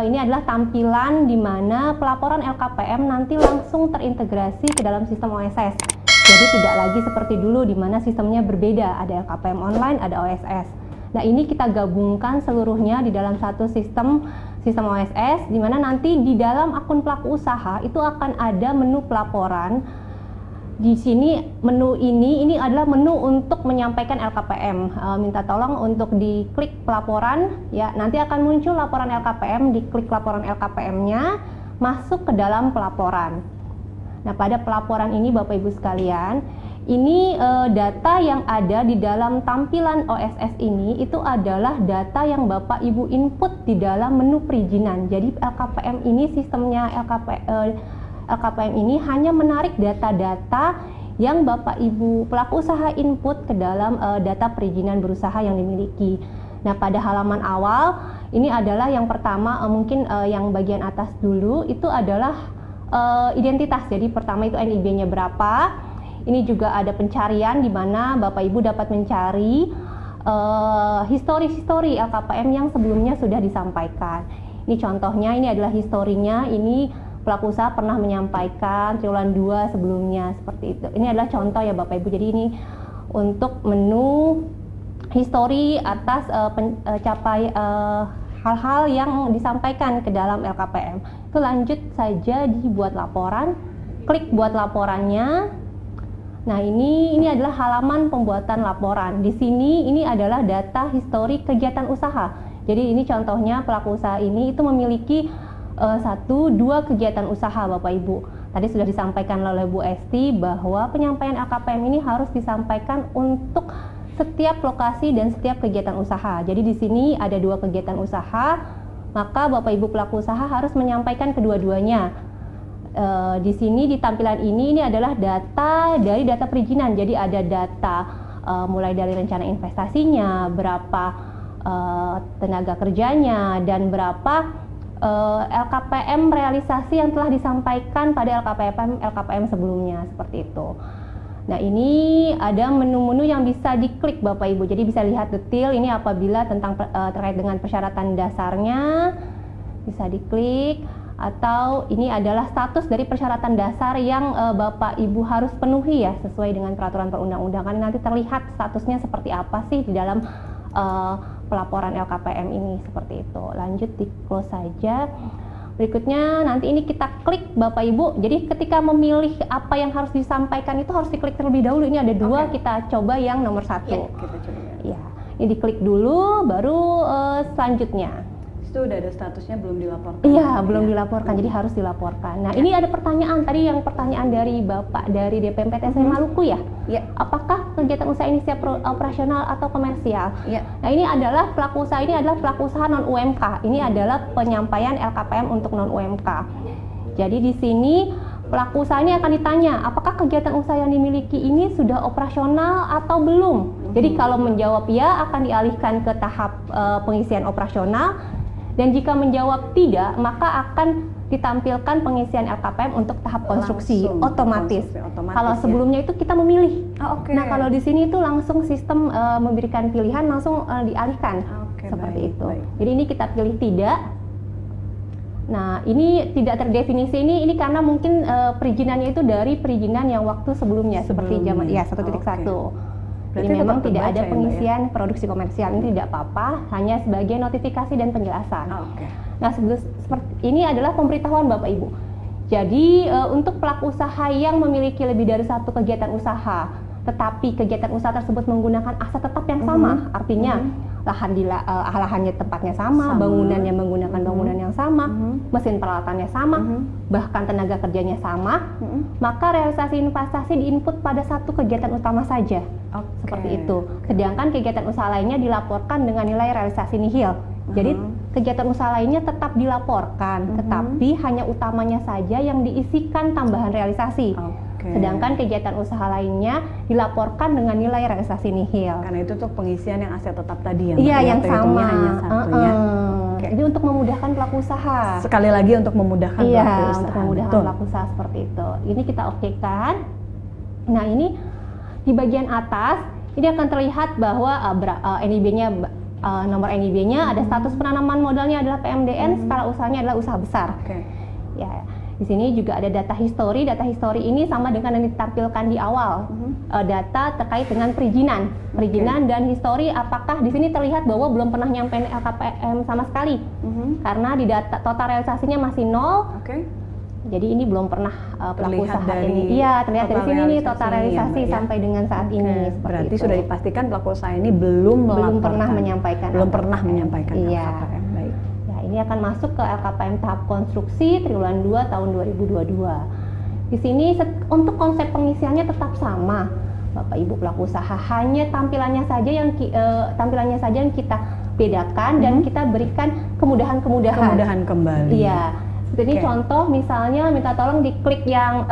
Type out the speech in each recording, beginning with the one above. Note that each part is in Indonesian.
Ini adalah tampilan di mana pelaporan LKPM nanti langsung terintegrasi ke dalam sistem OSS. Jadi tidak lagi seperti dulu di mana sistemnya berbeda, ada LKPM online, ada OSS. Nah, ini kita gabungkan seluruhnya di dalam satu sistem OSS, di mana nanti di dalam akun pelaku usaha itu akan ada menu pelaporan. Di sini menu ini adalah menu untuk menyampaikan LKPM. Minta tolong untuk diklik pelaporan, ya nanti akan muncul laporan LKPM, diklik laporan LKPM-nya, masuk ke dalam pelaporan. Nah, pada pelaporan ini Bapak Ibu sekalian, ini data yang ada di dalam tampilan OSS ini itu adalah data yang Bapak Ibu input di dalam menu perizinan. Jadi LKPM ini sistemnya LKPM ini hanya menarik data-data yang Bapak Ibu pelaku usaha input ke dalam data perizinan berusaha yang dimiliki. Nah, pada halaman awal ini adalah yang pertama, mungkin yang bagian atas dulu itu adalah identitas. Jadi pertama itu NIB-nya berapa. Ini juga ada pencarian di mana Bapak Ibu dapat mencari histori LKPM yang sebelumnya sudah disampaikan. Ini contohnya, ini adalah historinya. Ini pelaku usaha pernah menyampaikan triwulan 2 sebelumnya, seperti itu. Ini adalah contoh ya Bapak Ibu. Jadi ini untuk menu histori atas hal-hal yang disampaikan ke dalam LKPM. Itu lanjut saja dibuat laporan, klik buat laporannya. Nah, ini adalah halaman pembuatan laporan. Di sini ini adalah data histori kegiatan usaha. Jadi ini contohnya pelaku usaha ini itu memiliki 1-2 kegiatan usaha Bapak Ibu. Tadi sudah disampaikan oleh Bu Esti bahwa penyampaian LKPM ini harus disampaikan untuk setiap lokasi dan setiap kegiatan usaha. Jadi di sini ada 2 kegiatan usaha, maka Bapak Ibu pelaku usaha harus menyampaikan kedua-duanya. Di sini di tampilan ini adalah data dari data perizinan. Jadi ada data mulai dari rencana investasinya, berapa tenaga kerjanya, dan berapa LKPM realisasi yang telah disampaikan pada LKPM sebelumnya, seperti itu. Nah, ini ada menu-menu yang bisa diklik Bapak Ibu, jadi bisa lihat detail ini apabila terkait dengan persyaratan dasarnya bisa diklik, atau ini adalah status dari persyaratan dasar yang Bapak Ibu harus penuhi ya sesuai dengan peraturan perundang-undangan. Nanti terlihat statusnya seperti apa sih di dalam pelaporan LKPM ini, seperti itu. Lanjut di close saja. Berikutnya nanti ini kita klik Bapak Ibu. Jadi ketika memilih apa yang harus disampaikan itu harus diklik terlebih dahulu. Ini ada 2, kita coba yang nomor 1. Ya, kita coba. Ya, ini diklik dulu, baru selanjutnya. Itu udah ada statusnya belum dilaporkan? Iya, belum dilaporkan, jadi harus dilaporkan. Nah, ini ada pertanyaan tadi, yang pertanyaan dari Bapak dari DPMPTSM Maluku ya? Iya. Apakah kegiatan usaha ini siap operasional atau komersial? Iya. Nah, ini adalah pelaku usaha non UMK. Ini adalah penyampaian LKPM untuk non UMK. Jadi di sini pelaku usaha ini akan ditanya, apakah kegiatan usaha yang dimiliki ini sudah operasional atau belum? Jadi kalau menjawab ya, akan dialihkan ke tahap pengisian operasional. Dan jika menjawab tidak, maka akan ditampilkan pengisian LKPM untuk tahap konstruksi otomatis. Kalau sebelumnya itu kita memilih. Nah, kalau di sini itu langsung sistem memberikan pilihan, langsung dialihkan seperti itu. Jadi ini kita pilih tidak. Nah, ini tidak terdefinisi ini karena mungkin perizinannya itu dari perizinan yang waktu sebelumnya seperti zaman 1.1. Jadi memang tidak ada pengisian produksi komersial, ini tidak apa-apa, hanya sebagai notifikasi dan penjelasan. Nah, seperti ini adalah pemberitahuan Bapak Ibu. Jadi untuk pelaku usaha yang memiliki lebih dari 1 kegiatan usaha, tetapi kegiatan usaha tersebut menggunakan aset tetap yang sama, artinya lahannya tempatnya sama, bangunannya menggunakan bangunan yang sama, mesin peralatannya sama, bahkan tenaga kerjanya sama, maka realisasi investasi diinput pada 1 kegiatan utama saja, seperti itu. Sedangkan kegiatan usaha lainnya dilaporkan dengan nilai realisasi nihil. Jadi kegiatan usaha lainnya tetap dilaporkan, tetapi hanya utamanya saja yang diisikan tambahan realisasi. Sedangkan kegiatan usaha lainnya dilaporkan dengan nilai realisasi nihil. Karena itu tuh pengisian yang aset tetap tadi ya? Iya, yang sama. Hanya 1 ya. Jadi untuk memudahkan pelaku usaha. Sekali lagi untuk memudahkan pelaku usaha. Iya, untuk memudahkan pelaku usaha seperti itu. Ini kita okekan. Nah, ini di bagian atas ini akan terlihat bahwa NIB-nya nomor NIB-nya, ada status penanaman modalnya adalah PMDN, skala usahanya adalah usaha besar. Ya, di sini juga ada data history. Data history ini sama dengan yang ditampilkan di awal, data terkait dengan perizinan dan history. Apakah di sini terlihat bahwa belum pernah nyampein LKPM sama sekali, karena di data total realisasinya masih 0. Jadi ini belum pernah pelaku usaha ini. Iya, terlihat dari sini nih total realisasi sampai dengan saat ini. Berarti sudah dipastikan pelaku usaha ini belum pernah menyampaikan. Iya. LKPM. Baik. Ya, ini akan masuk ke LKPM tahap konstruksi triwulan 2 tahun 2022. Di sini untuk konsep pengisiannya tetap sama, Bapak Ibu pelaku usaha. Hanya tampilannya saja yang kita bedakan dan kita berikan kemudahan kembali. Iya. Jadi contoh misalnya minta tolong diklik yang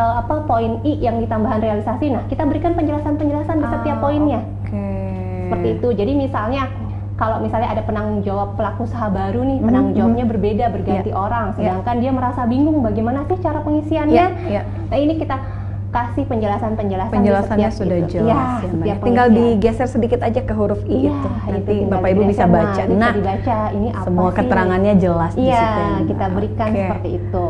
poin I yang ditambahan realisasi. Nah, kita berikan penjelasan-penjelasan di setiap poinnya. Seperti itu. Jadi misalnya kalau misalnya ada penanggung jawab pelaku usaha baru nih, penanggung jawabnya berbeda, berganti orang, sedangkan dia merasa bingung bagaimana sih cara pengisiannya. Nah, ini kita kasih penjelasannya sudah jelas ya, tinggal digeser sedikit aja ke huruf I itu, nanti Bapak Ibu bisa baca. Nah, dibaca ini apa semua sih? Keterangannya jelas di situ. Kita berikan seperti itu.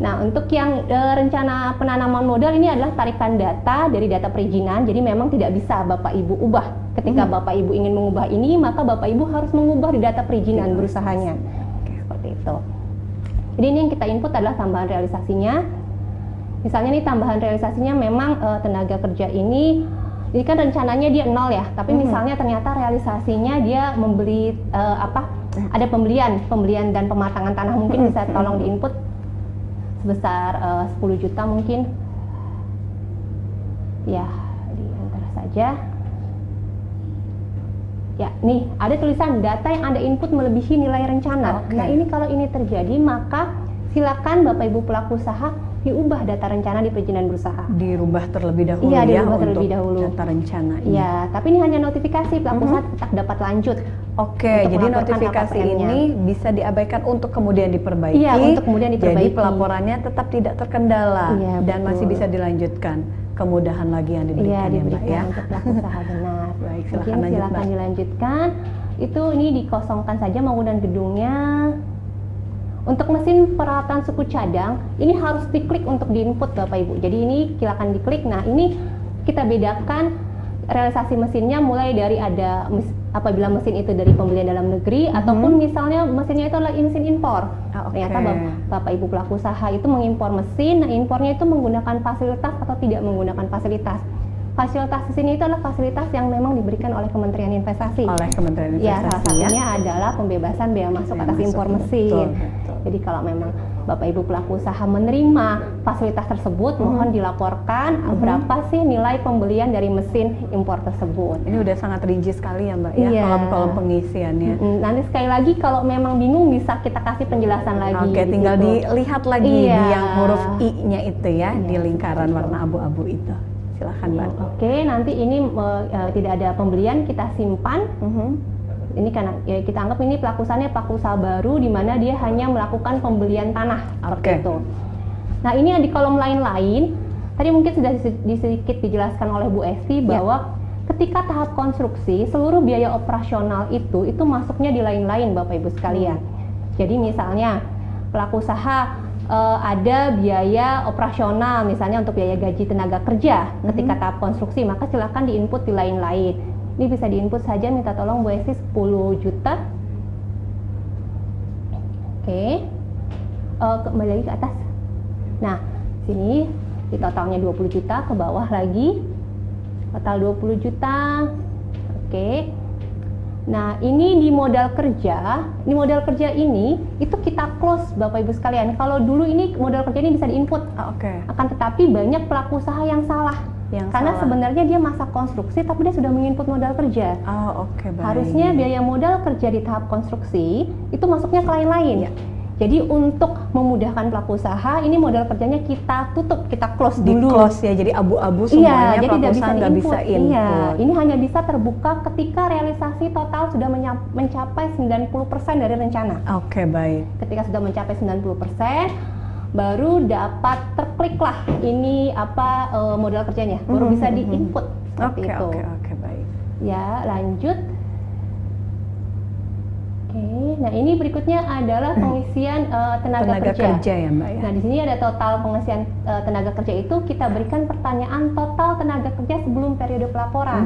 Nah, untuk yang rencana penanaman modal ini adalah tarikan data dari data perizinan. Jadi memang tidak bisa Bapak Ibu ubah. Ketika Bapak Ibu ingin mengubah ini, maka Bapak Ibu harus mengubah di data perizinan berusahanya. Seperti itu. Jadi ini yang kita input adalah tambahan realisasinya. Misalnya nih tambahan realisasinya memang tenaga kerja ini kan rencananya dia 0 ya, tapi misalnya ternyata realisasinya dia membeli ada pembelian dan pematangan tanah, mungkin bisa tolong diinput sebesar 10 juta mungkin. Ya, diantar saja. Ya, nih ada tulisan data yang Anda input melebihi nilai rencana. Nah, ini kalau ini terjadi maka silakan Bapak Ibu pelaku usaha diubah data rencana di perizinan berusaha. Dirubah terlebih dahulu data rencana ini. Ya, tapi ini hanya notifikasi, pelaku usaha tetap dapat lanjut. Jadi notifikasi ini bisa diabaikan untuk kemudian diperbaiki. Iya, untuk kemudian diperbaiki. Jadi pelaporannya tetap tidak terkendala dan masih bisa dilanjutkan. Kemudahan lagi yang diberikan, Mbak ya. Untuk pelaku usaha benar. Baik, silakan dilanjutkan. Itu ini dikosongkan saja bangunan gedungnya. Untuk mesin peralatan suku cadang, ini harus diklik untuk diinput Bapak Ibu. Jadi ini silakan diklik. Nah, ini kita bedakan realisasi mesinnya mulai dari apabila mesin itu dari pembelian dalam negeri ataupun misalnya mesinnya itu adalah mesin impor. Ternyata Bapak Ibu pelaku usaha itu mengimpor mesin, nah impornya itu menggunakan fasilitas atau tidak menggunakan fasilitas. Fasilitas di sini itu adalah fasilitas yang memang diberikan oleh Kementerian Investasi. Ya, salah satunya adalah pembebasan bea masuk atas impor mesin. Jadi kalau memang Bapak Ibu pelaku usaha menerima fasilitas tersebut, mohon dilaporkan berapa sih nilai pembelian dari mesin impor tersebut. Ini udah sangat rinci sekali ya Mbak ya, kolom-kolom pengisiannya. Nanti sekali lagi kalau memang bingung bisa kita kasih penjelasan lagi. Tinggal dilihat lagi di yang huruf I-nya itu ya, di lingkaran warna abu-abu itu. Silahkan Mbak. Nanti ini tidak ada pembelian, kita simpan. Ini karena kita anggap ini pelaku usaha baru di mana dia hanya melakukan pembelian tanah seperti itu. Nah, ini di kolom lain-lain tadi mungkin sudah sedikit dijelaskan oleh Bu Esti bahwa ketika tahap konstruksi seluruh biaya operasional itu masuknya di lain-lain Bapak Ibu sekalian. Jadi misalnya pelaku usaha ada biaya operasional misalnya untuk biaya gaji tenaga kerja ketika tahap konstruksi, maka silakan diinput di lain-lain. Ini bisa diinput saja, minta tolong Bu Esti 10 juta. Kembali lagi ke atas. Nah, sini di totalnya 20 juta, ke bawah lagi total 20 juta. Nah, ini di modal kerja. Di modal kerja ini itu kita close Bapak Ibu sekalian. Kalau dulu ini modal kerja ini bisa diinput. Akan tetapi banyak pelaku usaha yang salah. Karena sebenarnya dia masa konstruksi tapi dia sudah menginput modal kerja. Baik. Harusnya biaya modal kerja di tahap konstruksi itu masuknya ke lain-lain. Jadi untuk memudahkan pelaku usaha, ini modal kerjanya kita tutup, kita close dulu. Jadi abu-abu semuanya, jadi pelaku usaha nggak bisa input. Ini hanya bisa terbuka ketika realisasi total sudah mencapai 90% dari rencana. Baik. Ketika sudah mencapai 90%, baru dapat terklik lah ini modal kerjanya, baru bisa diinput seperti itu. Baik. Ya, lanjut. Nah, ini berikutnya adalah pengisian tenaga kerja ya Mbak ya. Nah, di sini ada total pengisian tenaga kerja itu kita berikan pertanyaan total tenaga kerja sebelum periode pelaporan.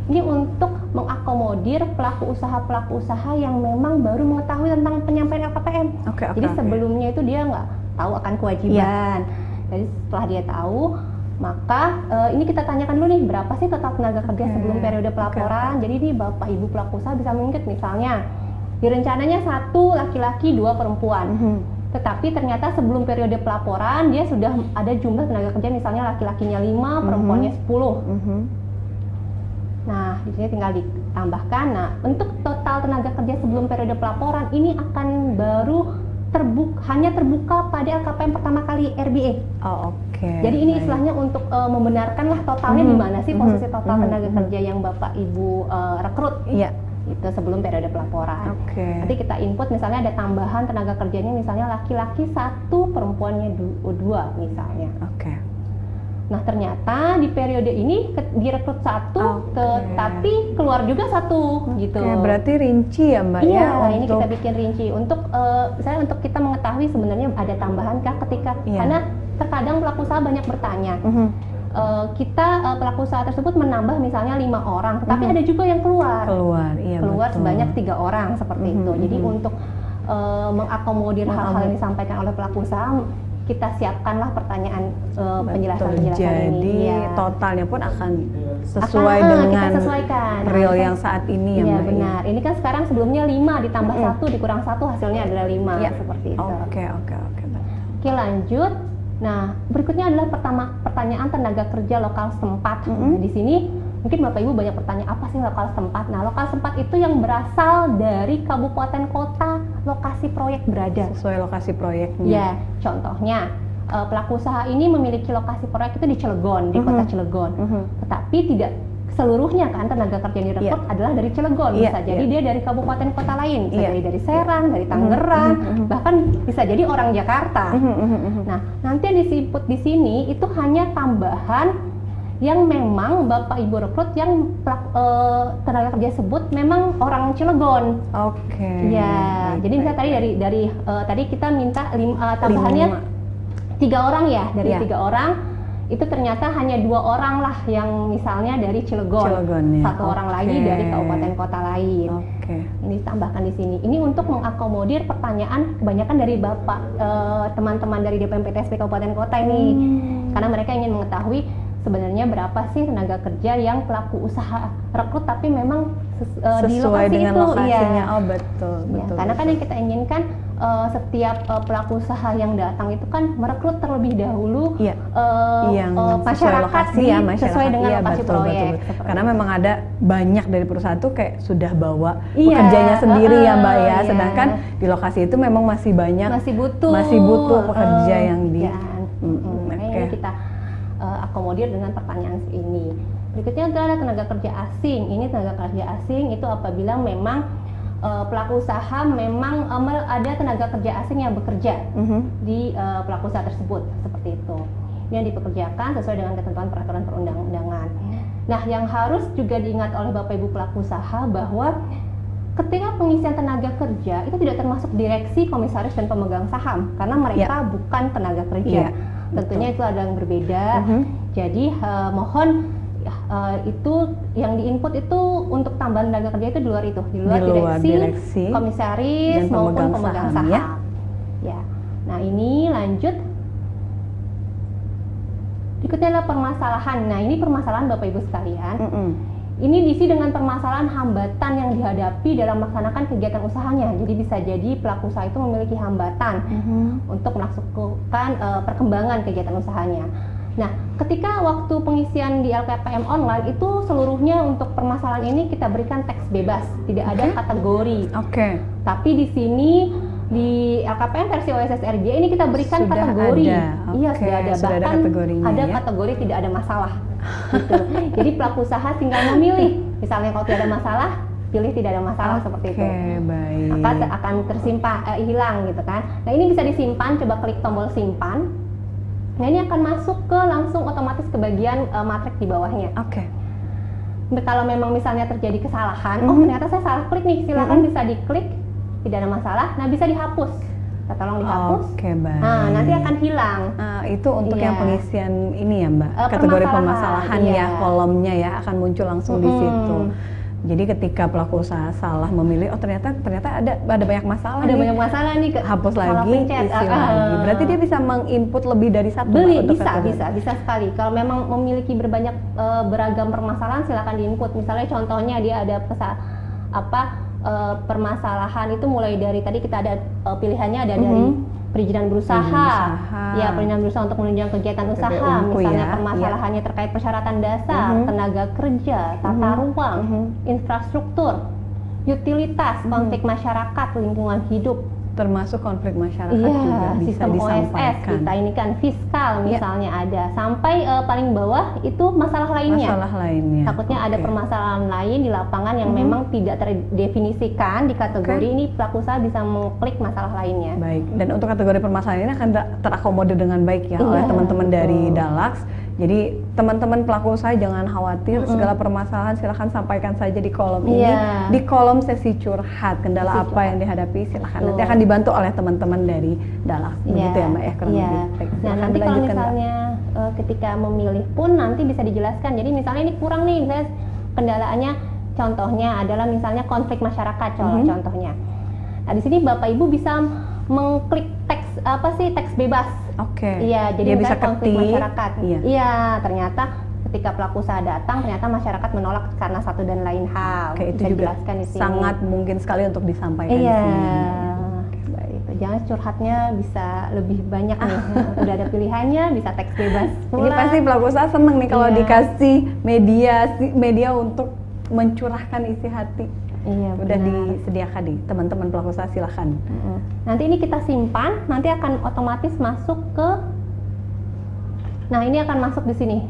Ini untuk mengakomodir pelaku usaha yang memang baru mengetahui tentang penyampaian LKPM. Jadi sebelumnya itu dia nggak tahu akan kewajiban. Jadi setelah dia tahu, maka ini kita tanyakan dulu nih, berapa sih total tenaga kerja sebelum periode pelaporan. Jadi ini Bapak Ibu pelaku usaha bisa mengingat, misalnya di rencananya 1 laki-laki 2 perempuan. Tetapi ternyata sebelum periode pelaporan dia sudah ada jumlah tenaga kerja, misalnya laki-lakinya 5, perempuannya 10. Nah, di sini tinggal ditambahkan. Nah, untuk total tenaga kerja sebelum periode pelaporan ini akan baru hanya terbuka pada LKPM pertama kali RBA. Jadi ini istilahnya untuk membenarkan lah totalnya di mana sih posisi total tenaga kerja yang Bapak Ibu rekrut. Itu sebelum periode pelaporan. Nanti kita input misalnya ada tambahan tenaga kerjanya, misalnya laki-laki 1, perempuannya 2 misalnya. Nah, ternyata di periode ini direkrut 1, tetapi keluar juga 1 gitu. Berarti rinci ya Mbak ya? Iya, ini kita bikin rinci untuk misalnya untuk kita mengetahui sebenarnya ada tambahan kah ketika karena terkadang pelaku usaha banyak bertanya. Kita pelaku usaha tersebut menambah misalnya 5 orang, tetapi ada juga yang keluar sebanyak 3 orang seperti itu. Jadi untuk mengakomodir hal-hal yang disampaikan oleh pelaku usaha, kita siapkanlah pertanyaan penjelasan ini. Jadi totalnya pun akan sesuai dengan real yang saat ini ya Mbak. Benar. Ini kan sekarang sebelumnya 5 ditambah 1 dikurang 1 hasilnya adalah 5 seperti itu. Oke, lanjut. Nah, berikutnya adalah pertanyaan tenaga kerja lokal setempat. Di sini mungkin Bapak Ibu banyak bertanya, apa sih lokal setempat? Nah, lokal setempat itu yang berasal dari kabupaten kota lokasi proyek berada. Sesuai lokasi proyeknya. Ya, contohnya pelaku usaha ini memiliki lokasi proyek itu di Cilegon, di kota Cilegon. Tetapi tidak seluruhnya kan tenaga kerja yang direkrut adalah dari Cilegon. Bisa jadi dia dari kabupaten kota lain, bisa jadi dari Serang, dari Tangerang, bahkan bisa jadi orang Jakarta. Nah, nanti yang disebut di sini itu hanya tambahan yang memang Bapak Ibu rekrut yang tenaga kerja sebut memang orang Cilegon. Ya, jadi misalnya dari tadi kita minta tambahannya 3 orang ya, dari 3 orang itu ternyata hanya 2 orang lah yang misalnya dari Cilegon, 1 orang lagi dari kabupaten kota lain. Ini ditambahkan di sini. Ini untuk mengakomodir pertanyaan kebanyakan dari Bapak teman-teman dari DPM-PTSP kabupaten kota ini, karena mereka ingin mengetahui sebenarnya berapa sih tenaga kerja yang pelaku usaha rekrut tapi memang di lokasi dengan itu. Lokasinya. Betul. Karena kan yang kita inginkan setiap pelaku usaha yang datang itu kan merekrut terlebih dahulu yang masyarakat sesuai dengan lokasi proyek. Betul. Karena memang ada banyak dari perusahaan tuh kayak sudah bawa pekerjanya sendiri ya Mbak ya. Sedangkan di lokasi itu memang masih banyak masih butuh pekerja yang di makanya kita akomodir dengan pertanyaan ini. Berikutnya adalah tenaga kerja asing. Ini tenaga kerja asing itu apabila memang pelaku usaha memang ada tenaga kerja asing yang bekerja di pelaku usaha tersebut, seperti itu. Ini yang dipekerjakan sesuai dengan ketentuan peraturan perundang-undangan. Nah, yang harus juga diingat oleh Bapak Ibu pelaku usaha bahwa ketika pengisian tenaga kerja itu tidak termasuk direksi, komisaris, dan pemegang saham karena mereka bukan tenaga kerja. Tentunya itu ada yang berbeda. Jadi mohon itu yang diinput itu untuk tambahan tenaga kerja itu di luar itu, di luar direksi, komisaris maupun pemegang saham. Ya. Nah, ini lanjut. Berikutnya adalah permasalahan. Nah, ini permasalahan Bapak Ibu sekalian. Ini diisi dengan permasalahan hambatan yang dihadapi dalam melaksanakan kegiatan usahanya. Jadi bisa jadi pelaku usaha itu memiliki hambatan untuk melakukan perkembangan kegiatan usahanya. Nah, ketika waktu pengisian di LKPM online itu seluruhnya untuk permasalahan ini kita berikan teks bebas, tidak ada kategori. Tapi di sini di LKPM versi OSSRJ ini kita berikan kategori. Iya, sudah ada. Bahkan ada kategori tidak ada masalah. Gitu. Jadi pelaku usaha tinggal memilih. Misalnya kalau tidak ada masalah, pilih tidak ada masalah seperti itu. Baik. Maka akan tersimpan hilang gitu kan. Nah, ini bisa disimpan, coba klik tombol simpan. Nah, ini akan masuk ke langsung otomatis ke bagian matrix di bawahnya. Kalau memang misalnya terjadi kesalahan, ternyata saya salah klik nih, silakan bisa diklik tidak ada masalah, nah bisa dihapus. Kita tolong dihapus. Oke, baik. Nah, nanti akan hilang. Itu untuk yang pengisian ini ya, Mbak. Kategori permasalahan ya, kolomnya ya akan muncul langsung di situ. Jadi ketika pelaku usaha salah memilih, oh ternyata ada banyak masalah. Ada banyak masalah nih, hapus lagi, isi lagi. Berarti dia bisa menginput lebih dari satu. Bisa sekali. Kalau memang memiliki beragam permasalahan, silakan diinput. Misalnya contohnya dia ada permasalahan itu mulai dari tadi kita ada pilihannya ada dari perizinan berusaha, ya perizinan berusaha untuk menunjang kegiatan usaha, misalnya permasalahannya terkait persyaratan dasar, tenaga kerja, tata ruang, infrastruktur, utilitas, konflik masyarakat, lingkungan hidup, termasuk konflik masyarakat juga bisa sistem disampaikan. OSS, kita ini kan fiskal misalnya ada, sampai paling bawah itu masalah lainnya. Takutnya ada permasalahan lain di lapangan yang memang tidak terdefinisikan di kategori ini, pelaku usaha bisa mengklik masalah lainnya. Baik, dan untuk kategori permasalahan ini akan terakomodir dengan baik ya oleh teman-teman dari Dalax. Jadi teman-teman pelaku usaha jangan khawatir, segala permasalahan silahkan sampaikan saja di kolom ini, di kolom sesi curhat, kendala apa yang dihadapi silahkan, nanti akan dibantu oleh teman-teman dari Dalax. Begitu ya Mbak ya, kurang lebih. Nah nanti kalau misalnya ketika memilih pun nanti bisa dijelaskan, jadi misalnya ini kurang nih, misalnya kendalaannya contohnya adalah misalnya konflik masyarakat, contohnya. Nah di sini Bapak Ibu bisa mengklik teks bebas. Iya, jadi dia bisa konflik ketik masyarakat. Iya, ternyata ketika pelaku usaha datang, ternyata masyarakat menolak karena satu dan lain hal. Itu juga dijelaskan di sini. Sangat mungkin sekali untuk disampaikan di sini. Baik, jangan curhatnya bisa lebih banyak nih. Udah ada pilihannya, bisa teks bebas pula. Ini pasti pelaku usaha seneng nih kalau dikasih media untuk mencurahkan isi hati. Udah disediakan nih, teman-teman pelaku usaha silahkan. Nanti ini kita simpan, nanti akan otomatis masuk ke, nah ini akan masuk di sini.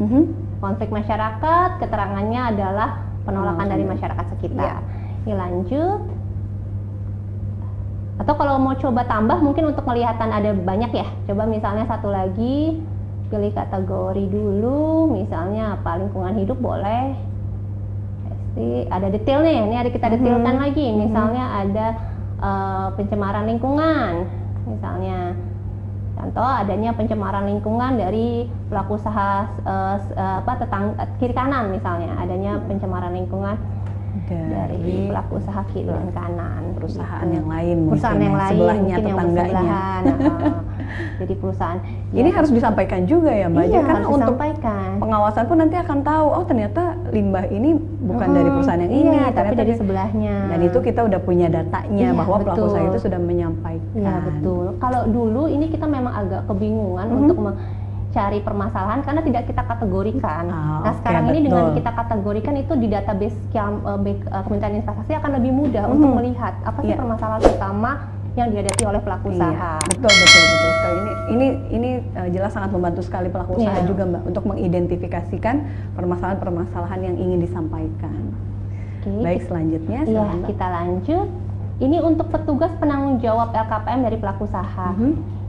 Konflik masyarakat, keterangannya adalah penolakan dari masyarakat sekitar. Ini lanjut. Atau kalau mau coba tambah, mungkin untuk kelihatan ada banyak ya. Coba misalnya satu lagi, pilih kategori dulu, misalnya apa, lingkungan hidup boleh. Ada detailnya ya, ini ada kita detailkan lagi, misalnya ada pencemaran lingkungan, misalnya contoh adanya pencemaran lingkungan dari pelaku usaha kiri kanan, misalnya adanya pencemaran lingkungan dari pelaku usaha kiri dan kanan, perusahaan yang lain, sebelahnya, tetangganya. Jadi perusahaan ini harus disampaikan juga ya Mbak, kan untuk disampaikan. Pengawasan pun nanti akan tahu, oh ternyata limbah ini bukan dari perusahaan yang ini, tapi dari sebelahnya. Dan itu kita udah punya datanya bahwa pelaku usaha itu sudah menyampaikan. Iya betul. Kalau dulu ini kita memang agak kebingungan untuk mencari permasalahan karena tidak kita kategorikan. Nah sekarang ini dengan kita kategorikan itu di database Kementerian Investasi akan lebih mudah untuk melihat apa sih permasalahan utama yang dihadapi oleh pelaku usaha. Betul sekali. Ini jelas sangat membantu sekali pelaku usaha juga Mbak untuk mengidentifikasikan permasalahan-permasalahan yang ingin disampaikan. Baik, selanjutnya kita lanjut. Ini untuk petugas penanggung jawab LKPM dari pelaku usaha.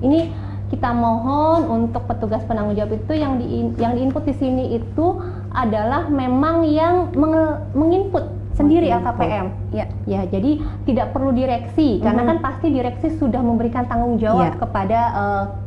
Ini kita mohon untuk petugas penanggung jawab itu yang diinput di sini itu adalah memang yang menginput sendiri LKPM. Ya, jadi tidak perlu direksi karena kan pasti direksi sudah memberikan tanggung jawab kepada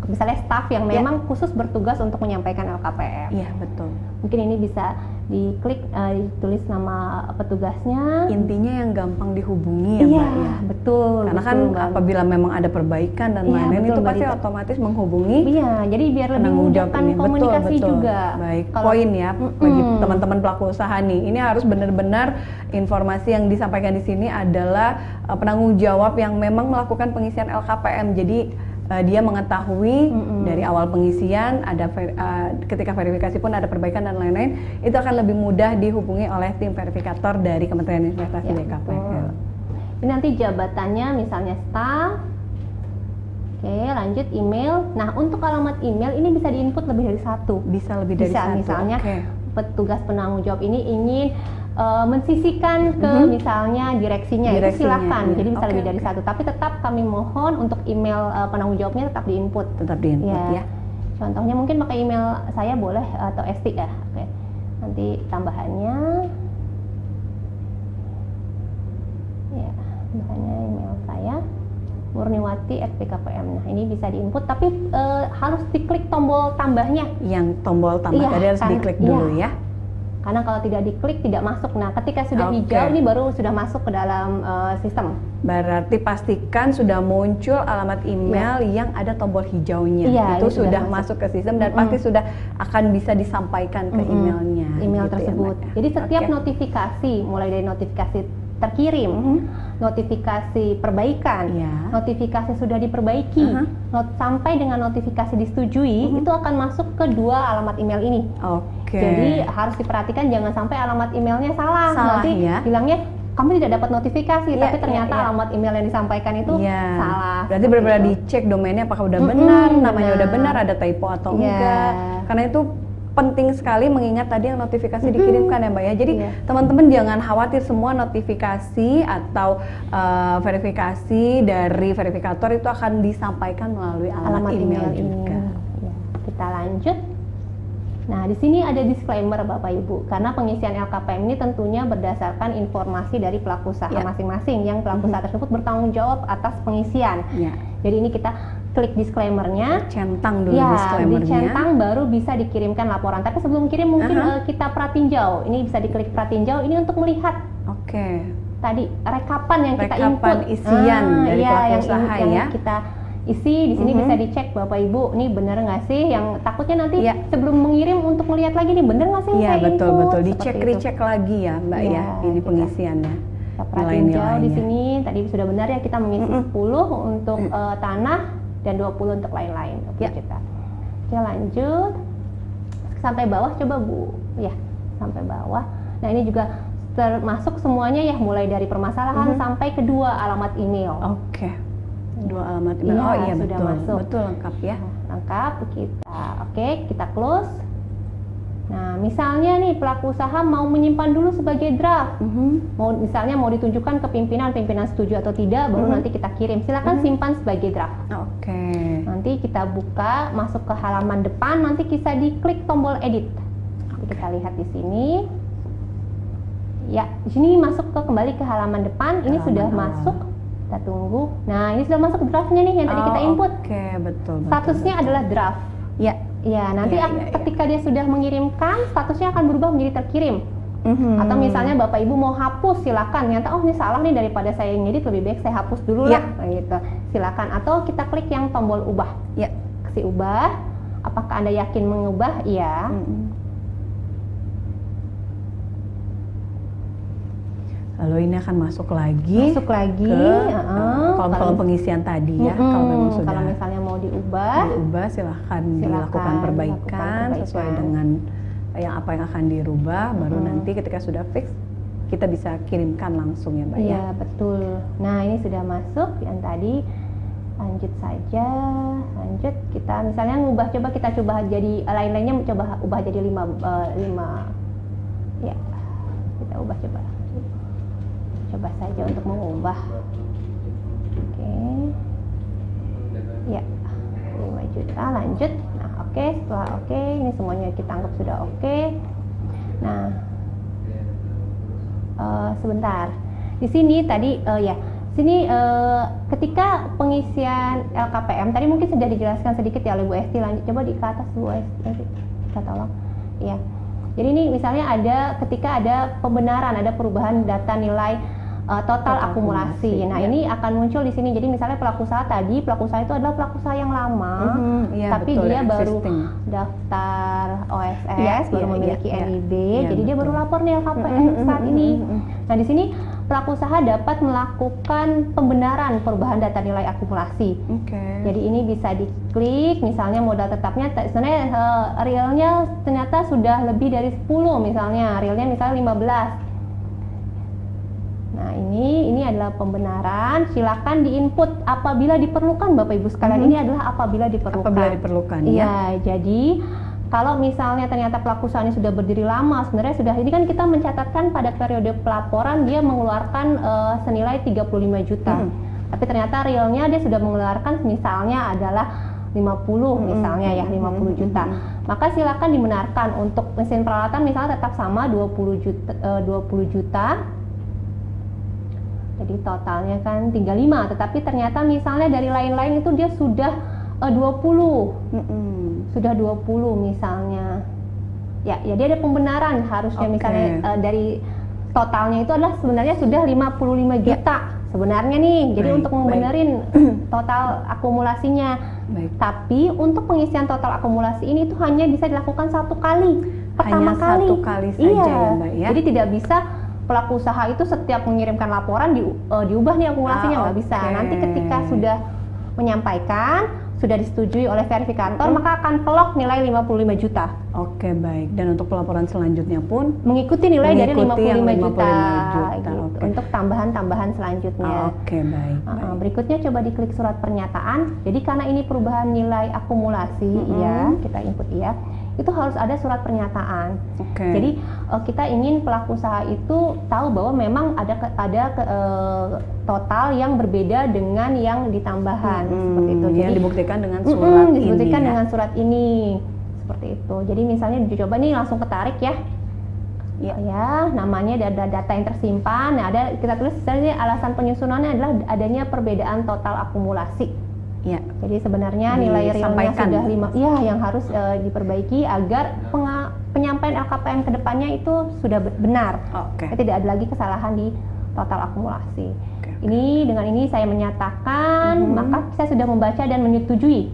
misalnya staf yang memang khusus bertugas untuk menyampaikan LKPM. Iya, betul. Mungkin ini bisa diklik, ditulis nama petugasnya. Intinya yang gampang dihubungi ya Mbak ya. Betul. Karena kan apabila memang ada perbaikan dan lain-lain itu pasti otomatis menghubungi. Jadi biar lebih memudahkan komunikasi juga. Baik, poin ya bagi teman-teman pelaku usaha nih. Ini harus benar-benar informasi yang disampaikan di sini adalah penanggung jawab yang memang melakukan pengisian LKPM. Jadi dia mengetahui dari awal pengisian, ada ketika verifikasi pun ada perbaikan dan lain-lain, itu akan lebih mudah dihubungi oleh tim verifikator dari Kementerian Investasi BKPM. Ini nanti jabatannya misalnya staf. Oke, lanjut email. Nah, untuk alamat email ini bisa diinput lebih dari satu. Bisa lebih dari satu. Misalnya petugas penanggung jawab ini ingin mensisikan ke misalnya direksinya, itu silakan. Jadi bisa lebih dari satu. Tapi tetap kami mohon untuk email penanggung jawabnya tetap diinput. Ya. Contohnya mungkin pakai email saya boleh atau Esti ya. Oke. Nanti tambahannya. Ya. Makanya email saya murniwati@bkpm. Nah, ini bisa diinput, tapi harus diklik tombol tambahnya. Yang tombol tambah tadi harus diklik dulu ya. Karena kalau tidak diklik tidak masuk. Nah, ketika sudah hijau ini baru sudah masuk ke dalam sistem. Berarti pastikan sudah muncul alamat email yang ada tombol hijaunya. Itu sudah masuk ke sistem dan pasti sudah akan bisa disampaikan ke emailnya. Email gitu tersebut. Ya, jadi setiap notifikasi, mulai dari notifikasi terkirim, notifikasi perbaikan, notifikasi sudah diperbaiki, sampai dengan notifikasi disetujui, itu akan masuk ke dua alamat email ini. Jadi harus diperhatikan jangan sampai alamat emailnya salah. Nanti bilangnya kamu tidak dapat notifikasi, tapi ternyata alamat email yang disampaikan itu salah. Berarti benar-benar dicek domainnya apakah udah benar, namanya udah benar, ada typo atau enggak. Karena itu penting sekali mengingat tadi yang notifikasi dikirimkan ya Mbak ya. Jadi teman-teman jangan khawatir, semua notifikasi atau verifikasi dari verifikator itu akan disampaikan melalui alamat email juga. Kita lanjut. Nah, di sini ada disclaimer Bapak Ibu, karena pengisian LKPM ini tentunya berdasarkan informasi dari pelaku usaha masing-masing, yang pelaku usaha tersebut bertanggung jawab atas pengisian. Jadi ini kita klik disclaimer-nya, centang dulu disclaimer-nya, dicentang baru bisa dikirimkan laporan. Tapi sebelum kirim mungkin kita pratinjau. Ini bisa diklik pratinjau ini untuk melihat tadi rekapan yang kita input, isian dari pelaku usaha yang kita isi di sini bisa dicek Bapak Ibu, ini bener nggak sih? Yang takutnya nanti sebelum mengirim untuk melihat lagi nih bener nggak sih saya input? Betul, dicek lagi ya Mbak ya, ini pengisiannya. Nilai-nilainya di sini tadi sudah benar ya, kita mengisi 10 untuk tanah dan 20 untuk lain-lain. Kita lanjut sampai bawah coba Bu, sampai bawah. Nah ini juga termasuk semuanya ya, mulai dari permasalahan sampai kedua alamat email. Dua alamat email. Sudah masuk. Betul lengkap ya. Lengkap. Kita close. Nah, misalnya nih pelaku usaha mau menyimpan dulu sebagai draft. Misalnya mau ditunjukkan ke pimpinan setuju atau tidak, baru nanti kita kirim. Silakan simpan sebagai draft. Nanti kita buka, masuk ke halaman depan, nanti bisa diklik tombol edit. Kita lihat di sini. Ya, di sini masuk kembali ke halaman depan. Ini sudah masuk. Kita tunggu. Nah, ini sudah masuk draftnya nih yang tadi kita input. Betul. Statusnya adalah draft. Nanti ketika dia sudah mengirimkan, statusnya akan berubah menjadi terkirim. Atau misalnya Bapak Ibu mau hapus, silakan. Ternyata ini salah nih, daripada saya ngedit lebih baik saya hapus dulu lah. Gitu. Silakan. Atau kita klik yang tombol ubah. Kasih ubah. Apakah Anda yakin mengubah? Iya. Lalu ini akan masuk lagi ke kolom pengisian tadi ya. Kalau misalnya mau diubah silahkan dilakukan perbaikan sesuai dengan apa yang akan dirubah. Baru nanti ketika sudah fix kita bisa kirimkan langsung ya Mbak ya. Iya betul. Nah ini sudah masuk yang tadi. Lanjut saja. Kita misalnya ngubah, kita coba jadi lain-lainnya, coba ubah jadi 5. Ya kita ubah coba saja untuk mengubah. Ya 5 juta. Lanjut. Nah setelah ini semuanya kita anggap sudah Nah sebentar di sini tadi sini ketika pengisian LKPM tadi mungkin sudah dijelaskan sedikit ya oleh Bu Esti. Lanjut coba di ke atas Bu Esti, kita tolong ya. Jadi ini misalnya ketika ada pembenaran, ada perubahan data nilai total akumulasi. Nah ini akan muncul di sini. Jadi misalnya pelaku usaha itu adalah pelaku usaha yang lama, tapi dia baru daftar OSS, baru memiliki NIB, jadi dia baru lapor nih LKPM saat ini. Nah di sini pelaku usaha dapat melakukan pembenaran perubahan data nilai akumulasi. Jadi ini bisa diklik, misalnya modal tetapnya sebenarnya realnya ternyata sudah lebih dari 10, misalnya realnya misalnya 15. Nah ini adalah pembenaran, silakan diinput apabila diperlukan Bapak Ibu sekalian. Ini adalah apabila diperlukan. Iya, jadi kalau misalnya ternyata pelaku usaha ini sudah berdiri lama, sebenarnya sudah, ini kan kita mencatatkan pada periode pelaporan dia mengeluarkan senilai 35 juta. Tapi ternyata realnya dia sudah mengeluarkan misalnya adalah 50 misalnya ya, 50 juta. Maka silakan dibenarkan untuk mesin peralatan misalnya tetap sama 20 juta. Jadi totalnya kan 35, tetapi ternyata misalnya dari lain-lain itu dia sudah 20. Sudah 20 misalnya. Ya dia ada pembenaran harusnya misalnya dari totalnya itu adalah sebenarnya sudah 55 juta sebenarnya nih. Jadi untuk membenerin total akumulasinya. Tapi untuk pengisian total akumulasi ini itu hanya bisa dilakukan satu kali. Pertama kali. Satu kali saja ya Mbak ya. Jadi tidak bisa pelaku usaha itu setiap mengirimkan laporan diubah nih akumulasinya, nggak bisa. Nanti ketika sudah menyampaikan, sudah disetujui oleh verifikator, maka akan kelok nilai 55 juta. Oke, baik. Dan untuk pelaporan selanjutnya pun mengikuti nilai dari 55 juta gitu. Okay. Untuk tambahan-tambahan selanjutnya. Oke, baik. Berikutnya coba diklik surat pernyataan. Jadi karena ini perubahan nilai akumulasi, ya kita input ya. Itu harus ada surat pernyataan. Jadi kita ingin pelaku usaha itu tahu bahwa memang ada total yang berbeda dengan yang ditambahan seperti itu. Jadi yang dibuktikan dengan surat ini. Dibuktikan dengan surat ini seperti itu. Jadi misalnya dicoba nih langsung ketarik ya. Ya, namanya ada data yang tersimpan. Nah, kita tulis misalnya alasan penyusunannya adalah adanya perbedaan total akumulasi. Ya, jadi sebenarnya nilai realnya sudah 5, yang harus diperbaiki agar penyampaian LKPM kedepannya itu sudah benar. Tidak ada lagi kesalahan di total akumulasi. Ini dengan ini saya menyatakan, maka saya sudah membaca dan menyetujui.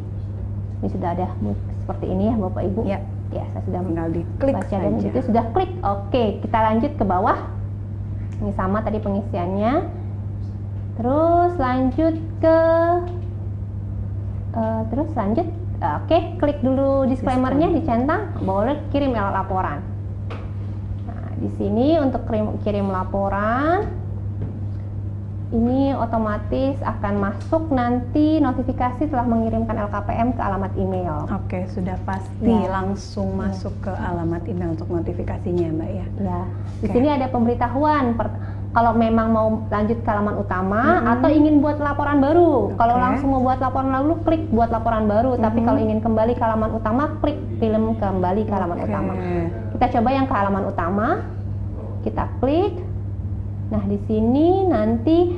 Ini sudah ada seperti ini ya Bapak Ibu. Ya, saya sudah membaca dan itu sudah klik. Oke, kita lanjut ke bawah. Ini sama tadi pengisiannya. Terus lanjut ke klik dulu disclaimer-nya, dicentang, boleh kirim laporan. Nah, di sini untuk kirim laporan, ini otomatis akan masuk nanti notifikasi telah mengirimkan LKPM ke alamat email. Oke, sudah pasti langsung masuk ke alamat email untuk notifikasinya, Mbak ya. Ya, di sini ada pemberitahuan. Kalau memang mau lanjut ke halaman utama atau ingin buat laporan baru. Kalau langsung mau buat laporan lalu, klik buat laporan baru. Tapi kalau ingin kembali ke halaman utama, klik film kembali ke halaman utama. Kita coba yang ke halaman utama. Kita klik. Nah, di sini nanti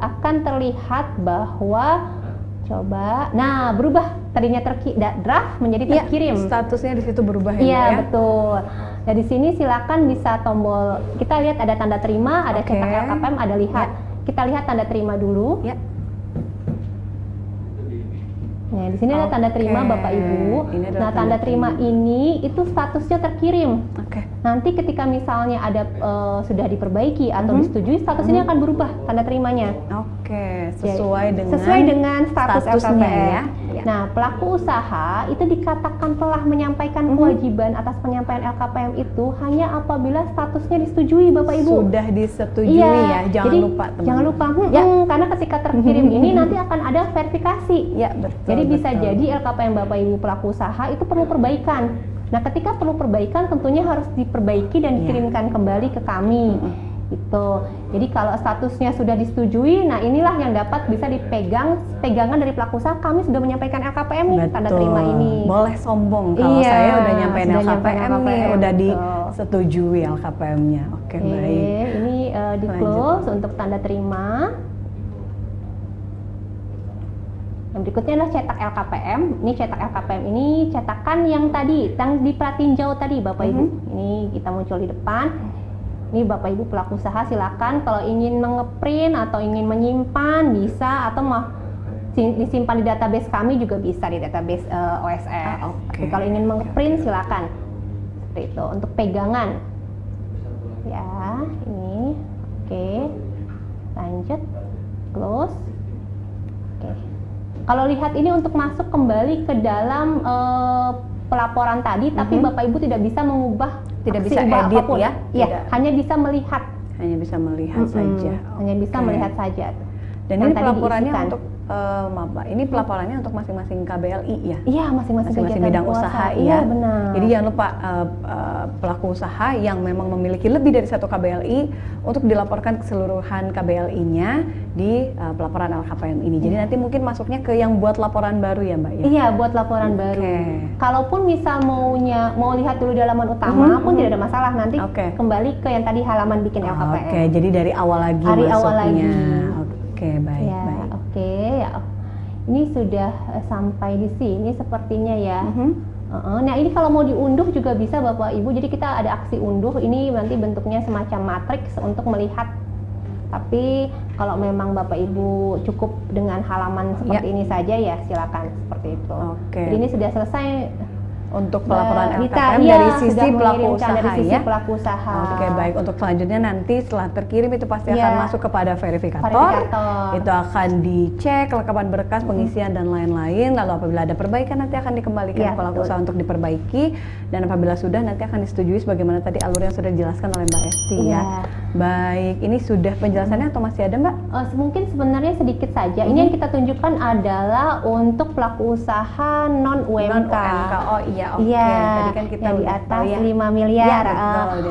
akan terlihat bahwa berubah. Tadinya draft menjadi terkirim. Statusnya di situ berubah ya. Iya, betul. Nah, di sini silakan bisa tombol, kita lihat ada tanda terima, ada cetak LKPM, ada lihat. Kita lihat tanda terima dulu. Nah, di sini ada tanda terima Bapak Ibu. Nah, tanda terima ini itu statusnya terkirim. Nanti ketika misalnya ada sudah diperbaiki atau disetujui, status ini akan berubah tanda terimanya. Sesuai dengan status LKPM ya. Nah, pelaku usaha itu dikatakan telah menyampaikan kewajiban atas penyampaian LKPM itu hanya apabila statusnya disetujui Bapak Ibu. Sudah disetujui ya, jangan lupa teman-teman. Jangan lupa, karena ketika terkirim ini nanti akan ada verifikasi. Ya, betul. Jadi bisa jadi LKPM Bapak Ibu pelaku usaha itu perlu perbaikan. Nah, ketika perlu perbaikan tentunya harus diperbaiki dan dikirimkan kembali ke kami. Gitu. Jadi kalau statusnya sudah disetujui, nah inilah yang dapat bisa pegangan dari pelaku usaha. Kami sudah menyampaikan LKPM nih, tanda terima ini. Boleh sombong kalau saya udah nyampein LKPM nih, udah disetujui LKPM-nya. Oke, baik. Ini di close untuk tanda terima. Yang berikutnya adalah cetak LKPM. Ini cetak LKPM ini cetakan yang tadi, yang di plat tinjau tadi Bapak Ibu. Ini kita muncul di depan. Ini Bapak Ibu pelaku usaha silakan kalau ingin mengeprint atau ingin menyimpan bisa, atau disimpan di database kami juga bisa, di database OSS. Jadi kalau ingin mengeprint silakan. Seperti itu untuk pegangan. Ya, ini. Lanjut. Close. Kalau lihat ini untuk masuk kembali ke dalam pelaporan tadi, tapi Bapak Ibu tidak bisa mengubah, tidak bisa edit ya? Iya, hanya bisa melihat. Hanya bisa melihat saja. Hanya bisa melihat saja. Dan ini pelaporannya untuk maaf Mbak, ini pelaporannya untuk masing-masing KBLI ya? Iya, masing-masing bidang usaha iya, ya. benar. Jadi jangan lupa pelaku usaha yang memang memiliki lebih dari satu KBLI untuk dilaporkan keseluruhan KBLI-nya di pelaporan LKPM ini. Jadi nanti mungkin masuknya ke yang buat laporan baru ya Mbak ya? Iya, buat laporan baru. Kalaupun misal mau lihat dulu di halaman utama pun tidak ada masalah, nanti kembali ke yang tadi halaman bikin LKPM. Oke, jadi dari awal lagi masuknya. Awal lagi. Oke, baik, ya, baik. Oke, ya. Ini sudah sampai di sini sepertinya ya. Nah, ini kalau mau diunduh juga bisa Bapak Ibu. Jadi kita ada aksi unduh. Ini nanti bentuknya semacam matriks untuk melihat. Tapi kalau memang Bapak Ibu cukup dengan halaman seperti ini saja ya silakan seperti itu. Jadi ini sudah selesai untuk pelaporan LKPM dari sisi pelaku usaha dari sisi ya. Pelaku usaha. Oke, baik. Untuk selanjutnya nanti setelah terkirim itu pasti akan masuk kepada verifikator. Itu akan dicek kelengkapan berkas, pengisian dan lain-lain. Lalu apabila ada perbaikan nanti akan dikembalikan ke pelaku usaha untuk diperbaiki, dan apabila sudah nanti akan disetujui sebagaimana tadi alur yang sudah dijelaskan oleh Mbak Esti ya. Baik, ini sudah penjelasannya atau masih ada Mbak? Mungkin sebenarnya sedikit saja. Ini yang kita tunjukkan adalah untuk pelaku usaha non-UMK. Oh iya, oke. Tadi kan kita di atas 5 miliar.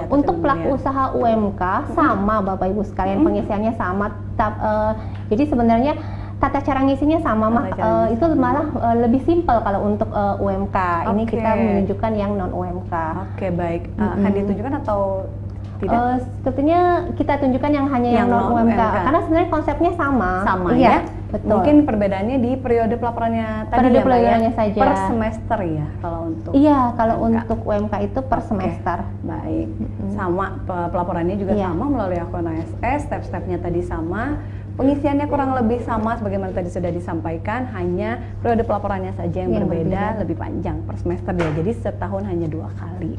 Untuk pelaku usaha UMK sama Bapak Ibu sekalian, pengisiannya sama. Jadi sebenarnya tata cara ngisinya sama, itu malah lebih simpel kalau untuk UMK. Ini kita menunjukkan yang non-UMK. Oke, baik. Akan ditunjukkan atau tidak? Sepertinya kita tunjukkan yang hanya yang non-UMK karena sebenarnya konsepnya sama. Sama ya? Betul. Mungkin perbedaannya di periode pelaporannya tadi periode pelaporannya saja. Per semester ya kalau untuk. Iya, kalau untuk UMK itu per semester. Baik. Sama pelaporannya juga sama melalui akun ASS, step-stepnya tadi sama. Pengisiannya kurang lebih sama sebagaimana tadi sudah disampaikan, hanya periode pelaporannya saja yang berbeda, lebih panjang per semester dia. Jadi setahun hanya 2 kali.